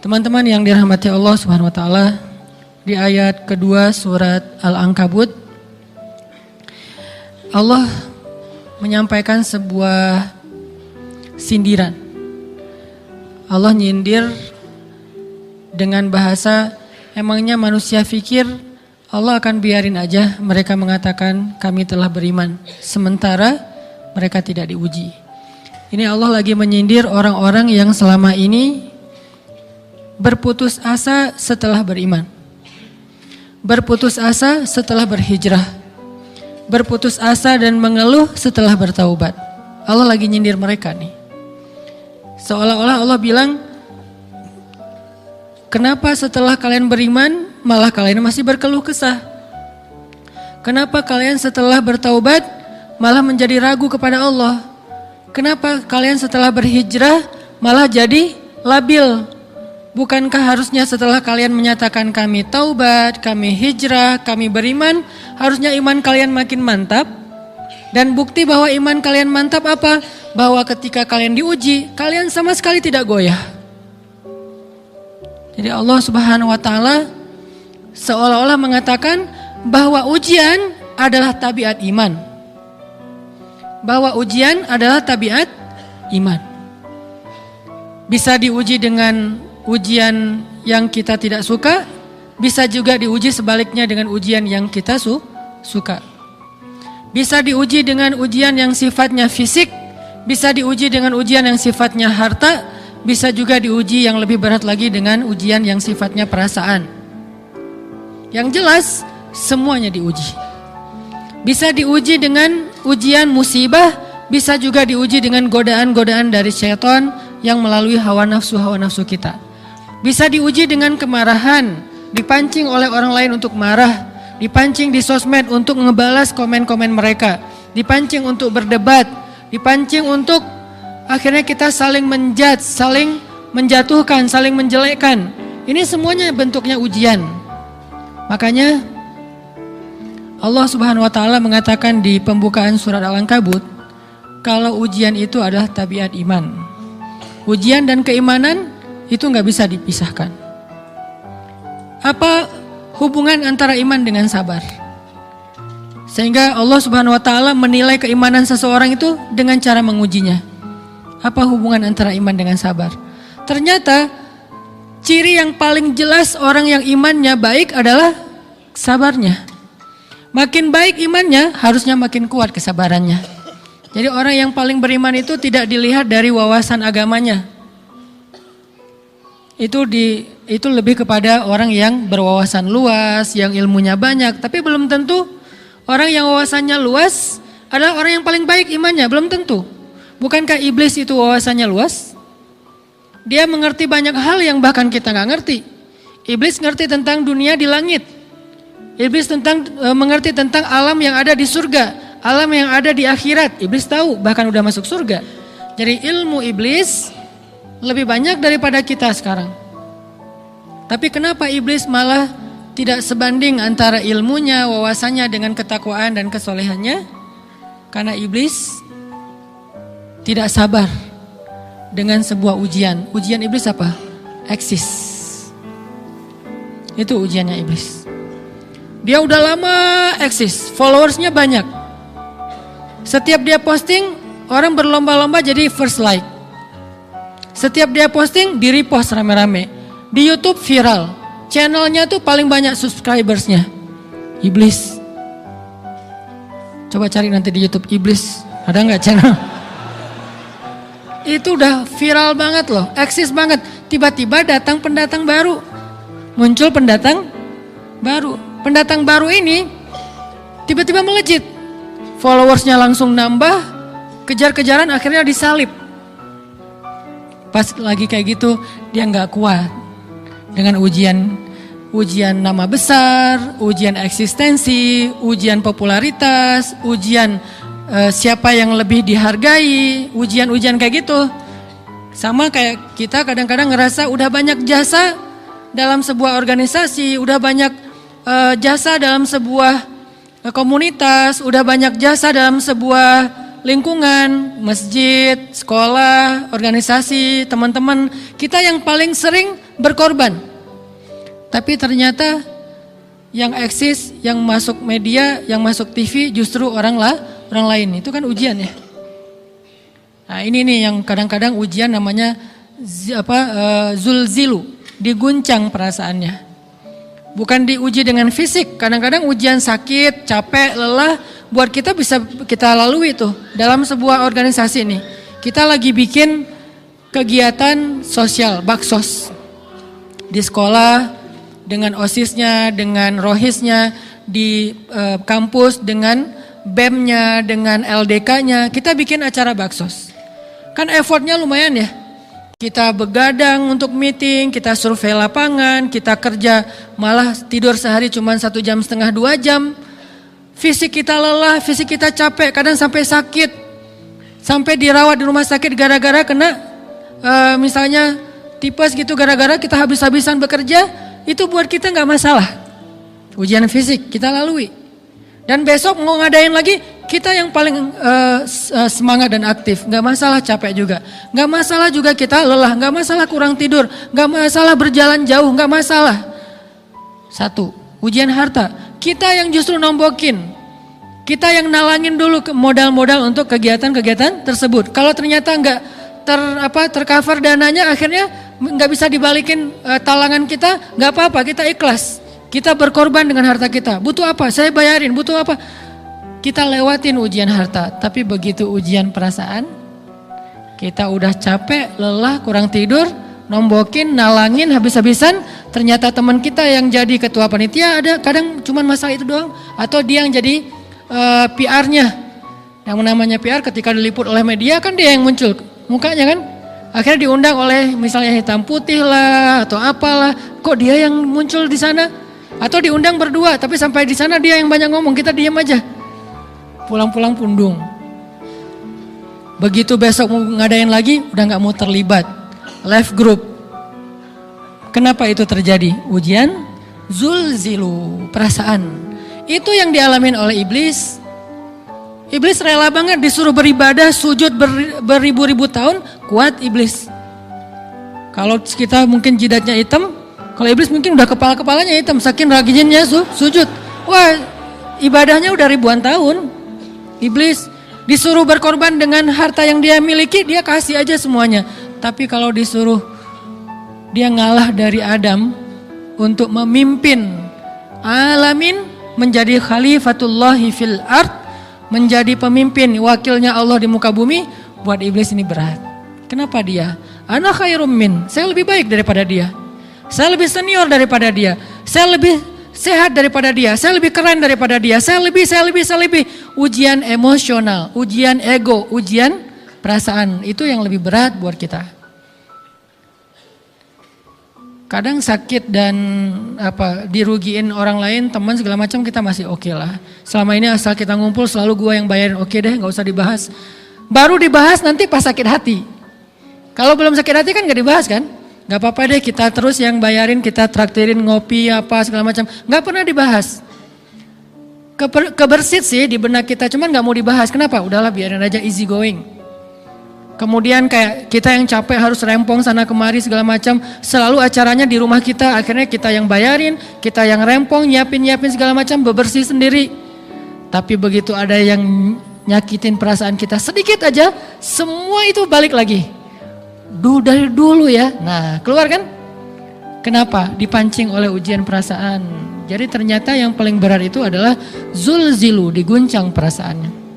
Teman-teman yang dirahmati Allah Subhanahu wa taala, di ayat kedua surat Al-Ankabut Allah menyampaikan sebuah sindiran. Allah nyindir dengan bahasa, emangnya manusia pikir Allah akan biarin aja mereka mengatakan kami telah beriman, sementara mereka tidak diuji. Ini Allah lagi menyindir orang-orang yang selama ini berputus asa setelah beriman, berputus asa setelah berhijrah, berputus asa dan mengeluh setelah bertaubat. Allah lagi nyindir mereka nih. Seolah-olah Allah bilang, kenapa setelah kalian beriman malah kalian masih berkeluh kesah? Kenapa kalian setelah bertaubat malah menjadi ragu kepada Allah? Kenapa kalian setelah berhijrah malah jadi labil? Bukankah harusnya setelah kalian menyatakan kami taubat, kami hijrah, kami beriman, harusnya iman kalian makin mantap? Dan bukti bahwa iman kalian mantap apa? Bahwa ketika kalian diuji, kalian sama sekali tidak goyah. Jadi Allah Subhanahu wa taala seolah-olah mengatakan bahwa ujian adalah tabiat iman. Bahwa ujian adalah tabiat iman. Bisa diuji dengan ujian yang kita tidak suka, bisa juga diuji sebaliknya dengan ujian yang kita suka. Bisa diuji dengan ujian yang sifatnya fisik, bisa diuji dengan ujian yang sifatnya harta, bisa juga diuji yang lebih berat lagi dengan ujian yang sifatnya perasaan. Yang jelas, semuanya diuji. Bisa diuji dengan ujian musibah, bisa juga diuji dengan godaan-godaan dari syaitan yang melalui hawa nafsu kita. Bisa diuji dengan kemarahan, dipancing oleh orang lain untuk marah, dipancing di sosmed untuk ngebalas komen-komen mereka, dipancing untuk berdebat, dipancing untuk akhirnya kita saling menjudge, saling menjatuhkan, saling menjelekkan. Ini semuanya bentuknya ujian. Makanya Allah Subhanahu wa taala mengatakan di pembukaan surat Al-Ankabut, kalau ujian itu adalah tabiat iman. Ujian dan keimanan itu nggak bisa dipisahkan. Apa hubungan antara iman dengan sabar? Sehingga Allah Subhanahu wa taala menilai keimanan seseorang itu dengan cara mengujinya. Apa hubungan antara iman dengan sabar? Ternyata ciri yang paling jelas orang yang imannya baik adalah sabarnya. Makin baik imannya, harusnya makin kuat kesabarannya. Jadi orang yang paling beriman itu tidak dilihat dari wawasan agamanya. Itu lebih kepada orang yang berwawasan luas, yang ilmunya banyak. Tapi belum tentu orang yang wawasannya luas adalah orang yang paling baik imannya, belum tentu. Bukankah iblis itu wawasannya luas? Dia mengerti banyak hal yang bahkan kita gak ngerti. Iblis ngerti tentang dunia di langit. Iblis mengerti tentang alam yang ada di surga, alam yang ada di akhirat. Iblis tahu, bahkan udah masuk surga. Jadi ilmu iblis lebih banyak daripada kita sekarang. Tapi kenapa iblis malah tidak sebanding antara ilmunya, wawasannya dengan ketakwaan dan kesolehannya? Karena iblis tidak sabar dengan sebuah ujian. Ujian iblis apa? Eksis. Itu ujiannya iblis. Dia udah lama eksis, followersnya banyak. Setiap dia posting, orang berlomba-lomba jadi first like. Setiap dia posting, di repost rame-rame. Di YouTube viral. Channelnya tuh paling banyak subscribersnya. Iblis. Coba cari nanti di YouTube iblis. Ada gak channel? Itu udah viral banget loh. Eksis banget. Tiba-tiba datang pendatang baru. Muncul pendatang baru. Pendatang baru ini tiba-tiba melejit. Followersnya langsung nambah. Kejar-kejaran akhirnya disalib. Pas lagi kayak gitu dia gak kuat dengan ujian nama besar, ujian eksistensi, ujian popularitas, ujian siapa yang lebih dihargai, ujian-ujian kayak gitu. Sama kayak kita kadang-kadang ngerasa udah banyak jasa dalam sebuah organisasi, udah banyak jasa dalam sebuah komunitas, udah banyak jasa dalam sebuah lingkungan, masjid, sekolah, organisasi, teman-teman, kita yang paling sering berkorban. Tapi ternyata yang eksis, yang masuk media, yang masuk TV justru orang lain. Itu kan ujian ya. Nah ini nih yang kadang-kadang ujian namanya zulzilu, diguncang perasaannya. Bukan diuji dengan fisik, kadang-kadang ujian sakit, capek, lelah, buat kita bisa kita lalui tuh dalam sebuah organisasi nih. Kita lagi bikin kegiatan sosial, baksos. Di sekolah, dengan OSIS-nya, dengan ROHIS-nya, di kampus, dengan BEM-nya, dengan LDK-nya, kita bikin acara baksos. Kan effortnya lumayan ya. Kita begadang untuk meeting, kita survei lapangan, kita kerja malah tidur sehari cuma 1,5 jam, 2 jam. Fisik kita lelah, fisik kita capek, kadang sampai sakit. Sampai dirawat di rumah sakit gara-gara kena misalnya tipes gitu, gara-gara kita habis-habisan bekerja, itu buat kita gak masalah. Ujian fisik kita lalui. Dan besok mau ngadain lagi, kita yang paling semangat dan aktif. Gak masalah capek juga. Gak masalah juga kita lelah. Gak masalah kurang tidur. Gak masalah berjalan jauh. Gak masalah. Satu, ujian harta. Kita yang justru nombokin. Kita yang nalangin dulu modal-modal untuk kegiatan-kegiatan tersebut. Kalau ternyata gak tercover dananya, akhirnya gak bisa dibalikin talangan kita, gak apa-apa, kita ikhlas. Kita berkorban dengan harta kita. Butuh apa? Saya bayarin. Butuh apa? Kita lewatin ujian harta. Tapi begitu ujian perasaan, kita udah capek, lelah, kurang tidur, nombokin, nalangin habis-habisan. Ternyata teman kita yang jadi ketua panitia ada kadang cuma masalah itu doang. Atau dia yang jadi PR-nya. Yang namanya PR ketika diliput oleh media kan dia yang muncul mukanya kan. Akhirnya diundang oleh misalnya hitam putih lah atau apalah. Kok dia yang muncul di sana? Atau diundang berdua, tapi sampai di sana dia yang banyak ngomong, kita diam aja. Pulang-pulang pundung. Begitu besok mau ngadain lagi, udah gak mau terlibat. Left group. Kenapa itu terjadi? Ujian zulzilu, perasaan. Itu yang dialamin oleh iblis. Iblis rela banget disuruh beribadah, sujud beribu-ribu tahun, kuat iblis. Kalau kita mungkin jidatnya hitam, kalau iblis mungkin udah kepala-kepalanya hitam, saking rajinnya sujud. Wah, ibadahnya udah ribuan tahun. Iblis disuruh berkorban dengan harta yang dia miliki, dia kasih aja semuanya. Tapi kalau disuruh dia ngalah dari Adam untuk memimpin alamin, menjadi khalifatullahi fil ard, menjadi pemimpin, wakilnya Allah di muka bumi, buat iblis ini berat. Kenapa dia? Ana khairum min, saya lebih baik daripada dia. Saya lebih senior daripada dia. Saya lebih sehat daripada dia. Saya lebih keren daripada dia. Saya lebih. Ujian emosional, ujian ego, ujian perasaan. Itu yang lebih berat buat kita. Kadang sakit dan dirugiin orang lain, teman segala macam kita masih oke lah. Selama ini asal kita ngumpul selalu gua yang bayarin, oke deh, gak usah dibahas. Baru dibahas nanti pas sakit hati. Kalau belum sakit hati kan gak dibahas kan? Gak apa-apa deh, kita terus yang bayarin, kita traktirin ngopi apa segala macam. Gak pernah dibahas. Kebersit sih di benak kita, cuman gak mau dibahas. Kenapa? Udahlah biarin aja, easy going. Kemudian kayak kita yang capek harus rempong sana kemari segala macam. Selalu acaranya di rumah kita, akhirnya kita yang bayarin, kita yang rempong, nyiapin segala macam, bebersih sendiri. Tapi begitu ada yang nyakitin perasaan kita sedikit aja, semua itu balik lagi. Dari dulu ya. Nah, keluar kan? Kenapa? Dipancing oleh ujian perasaan. Jadi ternyata yang paling berat itu adalah zulzilu, diguncang perasaannya.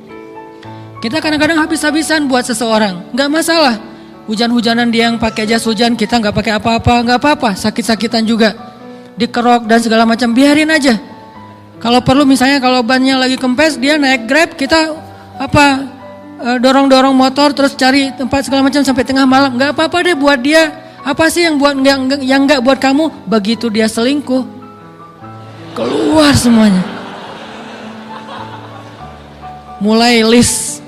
Kita kadang-kadang habis-habisan buat seseorang, gak masalah. Hujan-hujanan dia yang pakai jas hujan, kita gak pakai apa-apa, gak apa-apa. Sakit-sakitan juga, dikerok dan segala macam, biarin aja. Kalau perlu misalnya kalau bannya lagi kempes, dia naik Grab, kita dorong-dorong motor terus cari tempat segala macam sampai tengah malam. Gak apa-apa deh buat dia. Apa sih yang gak buat kamu? Begitu dia selingkuh, keluar semuanya. Mulai list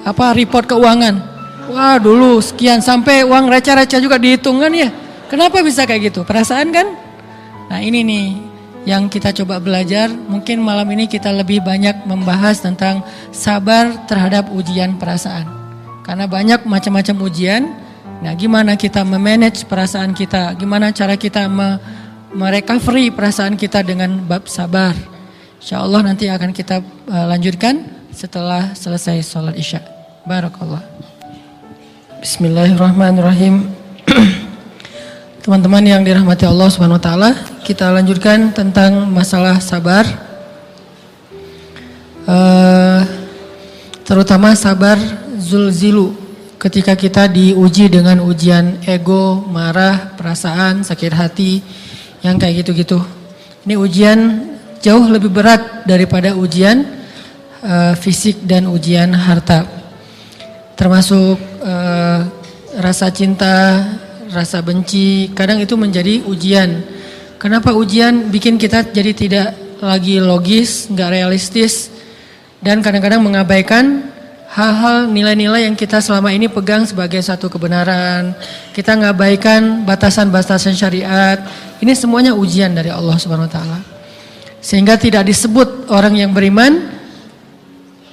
report keuangan. Wah dulu sekian, sampai uang receh-receh juga dihitung kan ya. Kenapa bisa kayak gitu? Perasaan kan? Nah ini nih yang kita coba belajar. Mungkin malam ini kita lebih banyak membahas tentang sabar terhadap ujian perasaan. Karena banyak macam-macam ujian. Nah, gimana kita memanage perasaan kita? Gimana cara kita merecovery perasaan kita dengan bab sabar? Insyaallah nanti akan kita lanjutkan setelah selesai sholat isya. Barakallah. Bismillahirrahmanirrahim. Teman-teman yang dirahmati Allah Subhanahu wa taala, kita lanjutkan tentang masalah sabar. Terutama sabar zulzilu, ketika kita diuji dengan ujian ego, marah, perasaan, sakit hati, yang kayak gitu-gitu. Ini ujian jauh lebih berat daripada ujian fisik dan ujian harta. Termasuk rasa cinta, rasa benci, kadang itu menjadi ujian. Kenapa ujian bikin kita jadi tidak lagi logis, nggak realistis, dan kadang-kadang mengabaikan hal-hal nilai-nilai yang kita selama ini pegang sebagai satu kebenaran. Kita ngabaikan batasan-batasan syariat. Ini semuanya ujian dari Allah Subhanahu wa taala. Sehingga tidak disebut orang yang beriman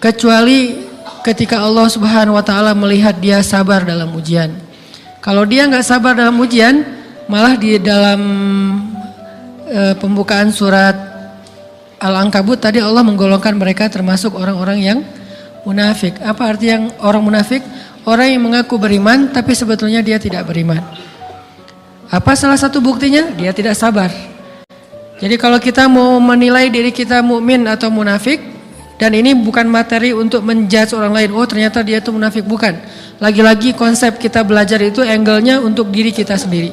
kecuali ketika Allah Subhanahu wa taala melihat dia sabar dalam ujian. Kalau dia nggak sabar dalam ujian, malah di dalam pembukaan surat Al-Ankabut tadi Allah menggolongkan mereka termasuk orang-orang yang munafik. Apa arti yang orang munafik? Orang yang mengaku beriman tapi sebetulnya dia tidak beriman. Apa salah satu buktinya? Dia tidak sabar. Jadi kalau kita mau menilai diri kita mukmin atau munafik, dan ini bukan materi untuk menjudge orang lain, oh ternyata dia itu munafik, bukan. Lagi-lagi konsep kita belajar itu angle-nya untuk diri kita sendiri.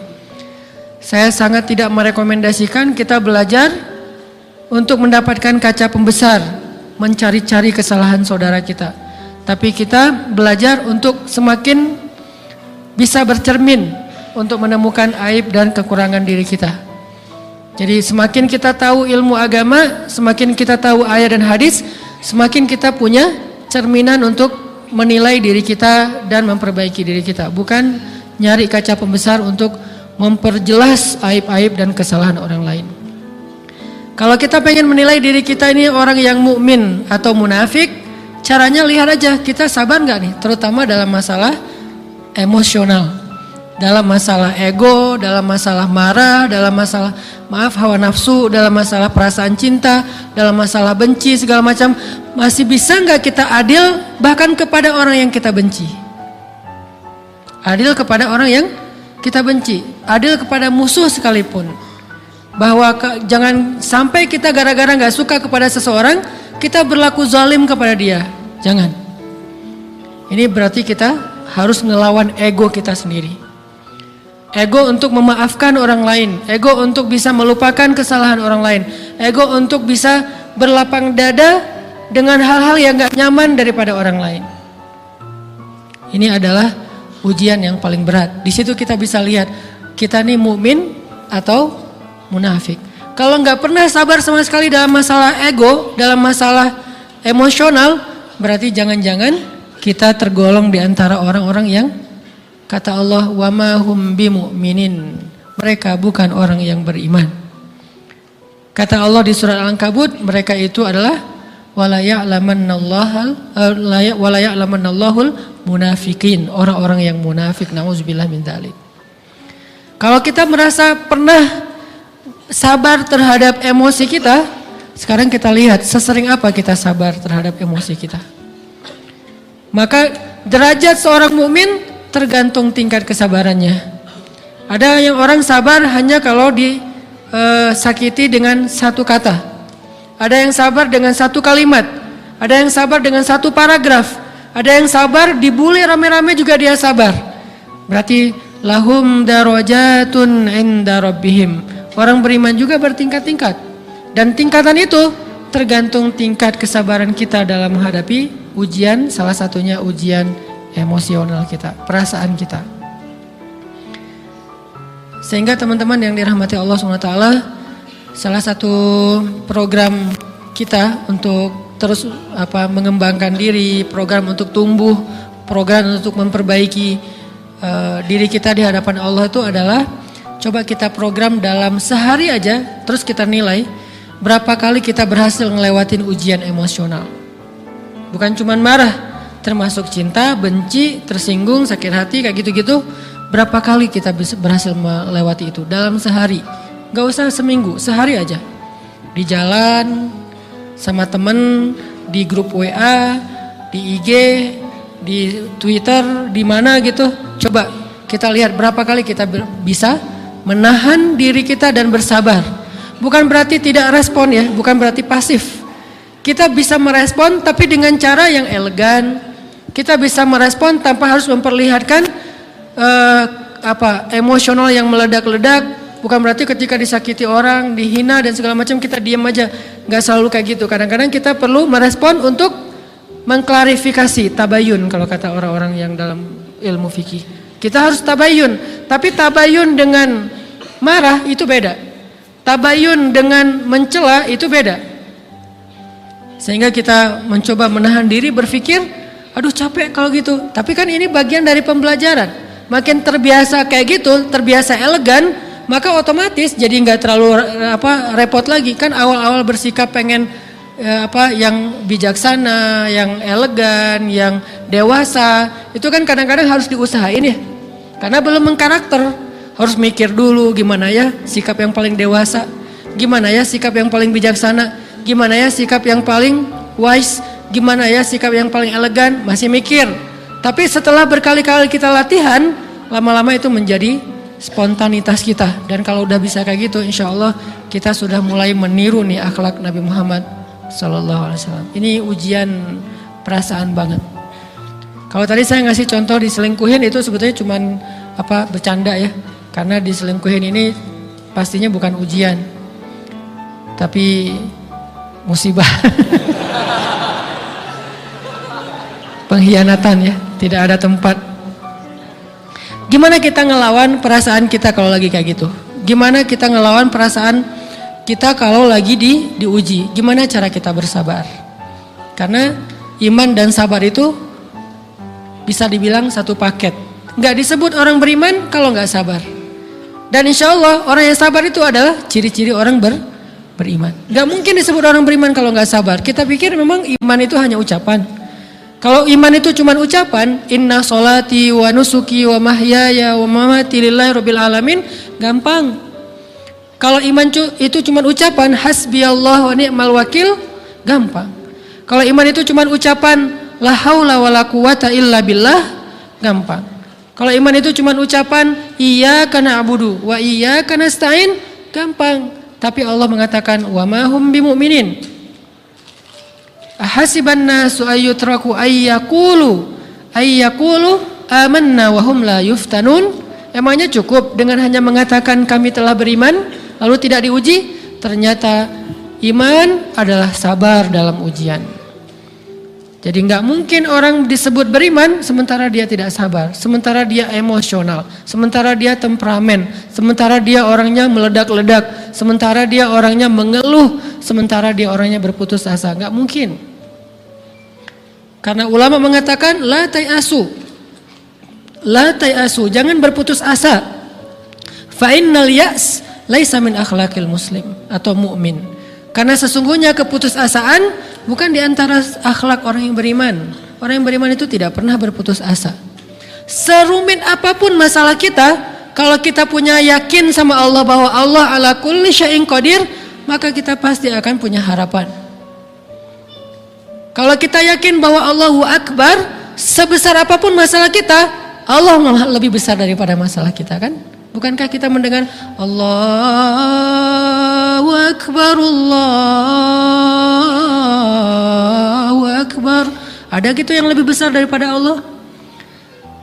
Saya sangat tidak merekomendasikan kita belajar untuk mendapatkan kaca pembesar, mencari-cari kesalahan saudara kita. Tapi kita belajar untuk semakin bisa bercermin untuk menemukan aib dan kekurangan diri kita. Jadi semakin kita tahu ilmu agama, semakin kita tahu ayat dan hadis, semakin kita punya cerminan untuk menilai diri kita dan memperbaiki diri kita. Bukan nyari kaca pembesar untuk memperjelas aib-aib dan kesalahan orang lain. Kalau kita pengen menilai diri kita ini orang yang mukmin atau munafik, caranya lihat aja kita sabar nggak nih, terutama dalam masalah emosional. Dalam masalah ego, dalam masalah marah, dalam masalah hawa nafsu, dalam masalah perasaan cinta, dalam masalah benci, segala macam. Masih bisa nggak kita adil bahkan kepada orang yang kita benci? Adil kepada orang yang kita benci, adil kepada musuh sekalipun. Bahwa jangan sampai kita gara-gara nggak suka kepada seseorang, kita berlaku zalim kepada dia. Jangan. Ini berarti kita harus ngelawan ego kita sendiri. Ego untuk memaafkan orang lain, ego untuk bisa melupakan kesalahan orang lain, ego untuk bisa berlapang dada dengan hal-hal yang gak nyaman daripada orang lain. Ini adalah ujian yang paling berat. Di situ kita bisa lihat kita nih mukmin atau munafik. Kalau gak pernah sabar sama sekali dalam masalah ego, dalam masalah emosional, berarti jangan-jangan kita tergolong di antara orang-orang yang kata Allah, wa ma hum bimu'minin. Mereka bukan orang yang beriman. Kata Allah di surat Al-Ankabut, mereka itu adalah wala ya'lamannallahul munafiqin, orang-orang yang munafik. Nauzubillah min dzalik. Kalau kita merasa pernah sabar terhadap emosi kita, sekarang kita lihat sesering apa kita sabar terhadap emosi kita. Maka derajat seorang mukmin tergantung tingkat kesabarannya. Ada yang orang sabar hanya kalau disakiti dengan satu kata. Ada yang sabar dengan satu kalimat. Ada yang sabar dengan satu paragraf. Ada yang sabar dibully rame-rame juga dia sabar. Berarti lahum darajatun inda rabbihim. Orang beriman juga bertingkat-tingkat. Dan tingkatan itu tergantung tingkat kesabaran kita dalam menghadapi ujian, salah satunya ujian emosional kita, perasaan kita. Sehingga teman-teman yang dirahmati Allah SWT, salah satu program kita untuk terus mengembangkan diri, program untuk tumbuh, program untuk memperbaiki diri kita di hadapan Allah itu adalah coba kita program dalam sehari aja, terus kita nilai berapa kali kita berhasil ngelewatin ujian emosional. Bukan cuman marah, termasuk cinta, benci, tersinggung, sakit hati, kayak gitu-gitu. Berapa kali kita berhasil melewati itu dalam sehari. Gak usah seminggu, sehari aja. Di jalan, sama temen, di grup WA, di IG, di Twitter, di mana gitu. Coba kita lihat berapa kali kita bisa menahan diri kita dan bersabar. Bukan berarti tidak respon ya, bukan berarti pasif. Kita bisa merespon tapi dengan cara yang elegan. Kita bisa merespon tanpa harus memperlihatkan emosional yang meledak-ledak. Bukan berarti ketika disakiti orang, dihina dan segala macam kita diam aja. Gak selalu kayak gitu. Kadang-kadang kita perlu merespon untuk mengklarifikasi, tabayun kalau kata orang-orang yang dalam ilmu fikih. Kita harus tabayun. Tapi tabayun dengan marah itu beda. Tabayun dengan mencela itu beda. Sehingga kita mencoba menahan diri berpikir, aduh capek kalau gitu. Tapi kan ini bagian dari pembelajaran. Makin terbiasa kayak gitu, terbiasa elegan, maka otomatis jadi nggak terlalu repot lagi. Kan awal-awal bersikap pengen yang bijaksana, yang elegan, yang dewasa, itu kan kadang-kadang harus diusahain ya. Karena belum mengkarakter, harus mikir dulu gimana ya sikap yang paling dewasa, gimana ya sikap yang paling bijaksana, gimana ya sikap yang paling wise, gimana ya sikap yang paling elegan, masih mikir. Tapi setelah berkali-kali kita latihan, lama-lama itu menjadi spontanitas kita. Dan kalau udah bisa kayak gitu, insya Allah kita sudah mulai meniru nih akhlak Nabi Muhammad SAW. Ini ujian perasaan banget. Kalau tadi saya ngasih contoh diselingkuhin itu sebetulnya cuman bercanda ya. Karena diselingkuhin ini pastinya bukan ujian, tapi musibah. Pengkhianatan ya, tidak ada tempat. Gimana kita ngelawan perasaan kita kalau lagi kayak gitu? Gimana kita ngelawan perasaan kita kalau lagi diuji? Gimana cara kita bersabar? Karena iman dan sabar itu bisa dibilang satu paket. Gak disebut orang beriman kalau gak sabar. Dan insya Allah orang yang sabar itu adalah ciri-ciri orang beriman. Gak mungkin disebut orang beriman kalau gak sabar. Kita pikir memang iman itu hanya ucapan. Kalau iman itu cuma ucapan, inna sholati wa nusuki wa mahyaya wa mamati lillahi rabbil alamin, gampang. Kalau iman itu cuma ucapan, hasbiyallah wa ni'mal wakil, gampang. Kalau iman itu cuma ucapan, la haula wa la quwata illa billah, gampang. Kalau iman itu cuma ucapan, iyyaka na'budu wa iyyaka nasta'in, gampang. Tapi Allah mengatakan, wa ma hum bimu'minin. Ahasiban nasu ayyutraku ayyakulu amanna wa hum la yuftanun. Emangnya cukup dengan hanya mengatakan kami telah beriman lalu tidak diuji? Ternyata iman adalah sabar dalam ujian. Jadi nggak mungkin orang disebut beriman sementara dia tidak sabar, sementara dia emosional, sementara dia temperamen, sementara dia orangnya meledak-ledak, sementara dia orangnya mengeluh, sementara dia orangnya berputus asa. Nggak mungkin. Karena ulama mengatakan la tayasu, jangan berputus asa. Fa innal ya's laisa min akhlaqil muslim atau mukmin. Karena sesungguhnya keputusasaan bukan di antara akhlak orang yang beriman. Orang yang beriman itu tidak pernah berputus asa. Serumit apapun masalah kita, kalau kita punya yakin sama Allah bahwa Allah ala kulli syai'in qadir, maka kita pasti akan punya harapan. Kalau kita yakin bahwa Allahu Akbar, sebesar apapun masalah kita, Allah lebih besar daripada masalah kita, kan? Bukankah kita mendengar Allahu Akbar, Allahu Akbar? Ada gitu yang lebih besar daripada Allah?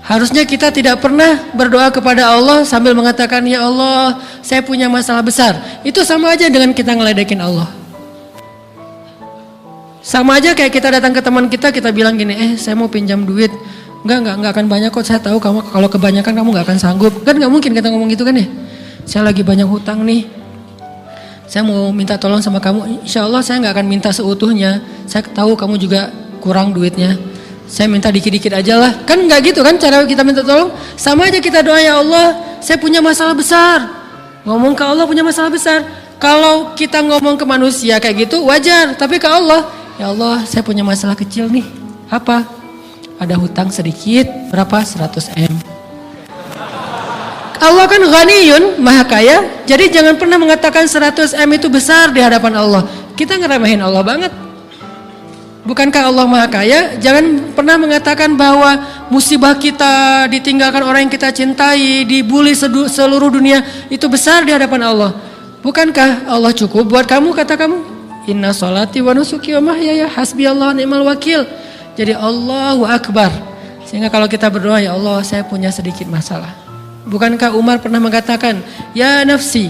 Harusnya kita tidak pernah berdoa kepada Allah sambil mengatakan, ya Allah, saya punya masalah besar. Itu sama aja dengan kita ngeledekin Allah. Sama aja kayak kita datang ke teman kita bilang gini, saya mau pinjam duit. Enggak akan banyak kok, saya tahu kamu kalau kebanyakan kamu enggak akan sanggup. Kan enggak mungkin kita ngomong gitu kan ya. Saya lagi banyak hutang nih. Saya mau minta tolong sama kamu. Insya Allah saya enggak akan minta seutuhnya. Saya tahu kamu juga kurang duitnya. Saya minta dikit-dikit aja lah. Kan enggak gitu kan cara kita minta tolong. Sama aja kita doa, ya Allah, saya punya masalah besar. Ngomong ke Allah punya masalah besar. Kalau kita ngomong ke manusia kayak gitu wajar, tapi ke Allah, ya Allah saya punya masalah kecil nih. Apa? Ada hutang sedikit, berapa? 100 M. Allah kan ghaniyun, maha kaya, jadi jangan pernah mengatakan 100 M itu besar di hadapan Allah. Kita ngeremehin Allah banget. Bukankah Allah maha kaya? Jangan pernah mengatakan bahwa musibah kita, ditinggalkan orang yang kita cintai, dibully seluruh dunia, itu besar di hadapan Allah. Bukankah Allah cukup buat kamu, kata kamu? Inna sholati wa nusuki wa mahyaya hasbiyallahu ni'mal wakil. Jadi Allahu Akbar. Sehingga kalau kita berdoa, ya Allah saya punya sedikit masalah. Bukankah Umar pernah mengatakan, ya nafsi,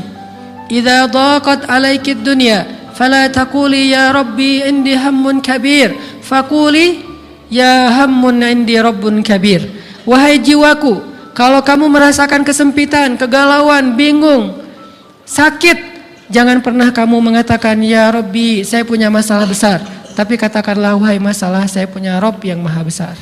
idza daqat alaikid dunya, fala taquli ya rabbi indi hammun kabir, faquli ya hammun indi rabbun kabir. Wahai jiwaku, kalau kamu merasakan kesempitan, kegalauan, bingung, sakit, jangan pernah kamu mengatakan ya Rabbi saya punya masalah besar, tapi katakanlah wahai masalah saya punya Rabb yang maha besar.